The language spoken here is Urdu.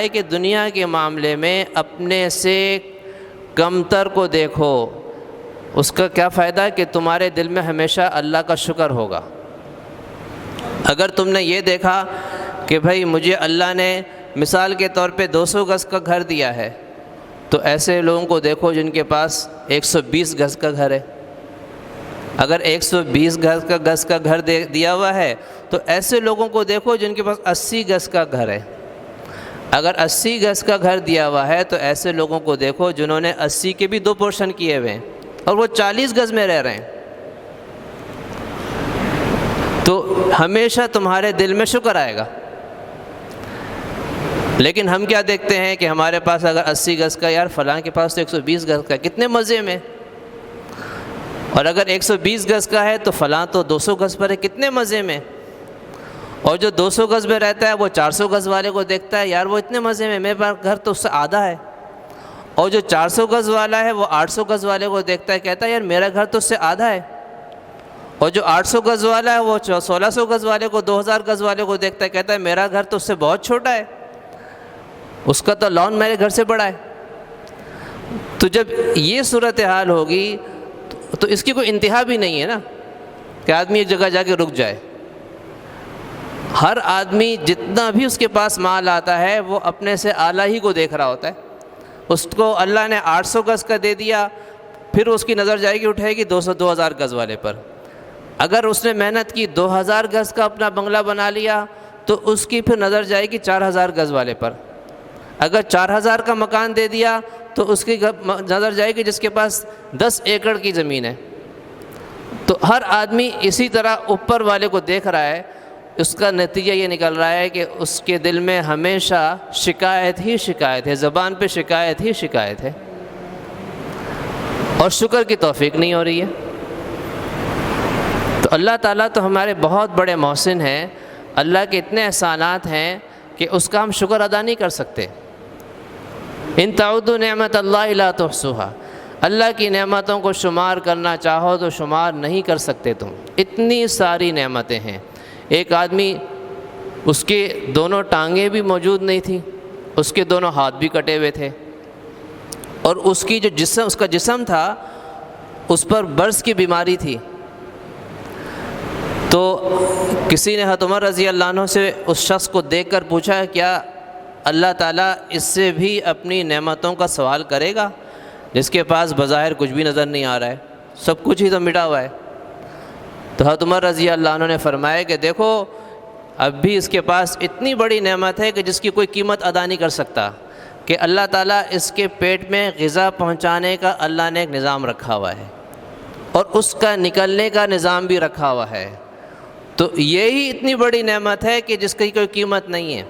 ہے کہ دنیا کے معاملے میں اپنے سے کمتر کو دیکھو، اس کا کیا فائدہ ہے کہ تمہارے دل میں ہمیشہ اللہ کا شکر ہوگا۔ اگر تم نے یہ دیکھا کہ بھائی مجھے اللہ نے مثال کے طور پہ 200 گز کا گھر دیا ہے، تو ایسے لوگوں کو دیکھو جن کے پاس 120 گز کا گھر ہے۔ اگر 120 گز کا گھر دیا ہوا ہے تو ایسے لوگوں کو دیکھو جن کے پاس 80 گز کا گھر ہے۔ اگر 80 گز کا گھر دیا ہوا ہے تو ایسے لوگوں کو دیکھو جنہوں نے 80 کے بھی 2 پورشن کیے ہوئے ہیں اور وہ 40 گز میں رہ رہے ہیں۔ تو ہمیشہ تمہارے دل میں شکر آئے گا۔ لیکن ہم کیا دیکھتے ہیں کہ ہمارے پاس اگر 80 گز کا، یار فلاں کے پاس تو 120 گز کا، کتنے مزے میں، اور اگر 120 گز کا ہے تو فلاں تو 200 گز پر ہے، کتنے مزے میں، اور جو 200 گز میں رہتا ہے وہ 400 گز والے کو دیکھتا ہے، یار وہ اتنے مزے میں، میرے پاس گھر تو اس سے آدھا ہے، اور جو 400 گز والا ہے وہ 800 گز والے کو دیکھتا ہے، کہتا ہے یار میرا گھر تو اس سے آدھا ہے، اور جو 800 گز والا ہے وہ 1600 گز والے کو، 2000 گز والے کو دیکھتا ہے، کہتا ہے میرا گھر تو اس سے بہت چھوٹا ہے، اس کا تو لان میرے گھر سے بڑا ہے۔ تو جب یہ صورتحال ہوگی تو اس کی کوئی انتہا بھی نہیں ہے نا کہ آدمی ایک جگہ جا کے رک جائے۔ ہر آدمی جتنا بھی اس کے پاس مال آتا ہے وہ اپنے سے اعلیٰ ہی کو دیکھ رہا ہوتا ہے۔ اس کو اللہ نے 800 گز کا دے دیا، پھر اس کی نظر جائے گی، اٹھے گی 2000 گز والے پر۔ اگر اس نے محنت کی 2000 گز کا اپنا بنگلہ بنا لیا تو اس کی پھر نظر جائے گی 4000 گز والے پر۔ اگر 4000 کا مکان دے دیا تو اس کی نظر جائے گی جس کے پاس 10 ایکڑ کی زمین ہے۔ تو ہر آدمی اسی طرح اوپر والے کو دیکھ رہا ہے، اس کا نتیجہ یہ نکل رہا ہے کہ اس کے دل میں ہمیشہ شکایت ہی شکایت ہے، زبان پہ شکایت ہی شکایت ہے، اور شکر کی توفیق نہیں ہو رہی ہے۔ تو اللہ تعالیٰ تو ہمارے بہت بڑے محسن ہیں، اللہ کے اتنے احسانات ہیں کہ اس کا ہم شکر ادا نہیں کر سکتے۔ ان تعدوا نعمت اللہ لا تحصوها، اللہ کی نعمتوں کو شمار کرنا چاہو تو شمار نہیں کر سکتے تم، اتنی ساری نعمتیں ہیں۔ ایک آدمی، اس کے دونوں ٹانگیں بھی موجود نہیں تھیں، اس کے دونوں ہاتھ بھی کٹے ہوئے تھے، اور اس کی اس کا جسم تھا اس پر برص کی بیماری تھی۔ تو کسی نے حضرت عمر رضی اللہ عنہ سے اس شخص کو دیکھ کر پوچھا، کیا اللہ تعالیٰ اس سے بھی اپنی نعمتوں کا سوال کرے گا جس کے پاس بظاہر کچھ بھی نظر نہیں آ رہا ہے، سب کچھ ہی تو مٹا ہوا ہے؟ تو حضرت عمر رضی اللہ عنہ نے فرمایا کہ دیکھو اب بھی اس کے پاس اتنی بڑی نعمت ہے کہ جس کی کوئی قیمت ادا نہیں کر سکتا، کہ اللہ تعالیٰ اس کے پیٹ میں غذا پہنچانے کا اللہ نے ایک نظام رکھا ہوا ہے، اور اس کا نکلنے کا نظام بھی رکھا ہوا ہے۔ تو یہی اتنی بڑی نعمت ہے کہ جس کی کوئی قیمت نہیں ہے۔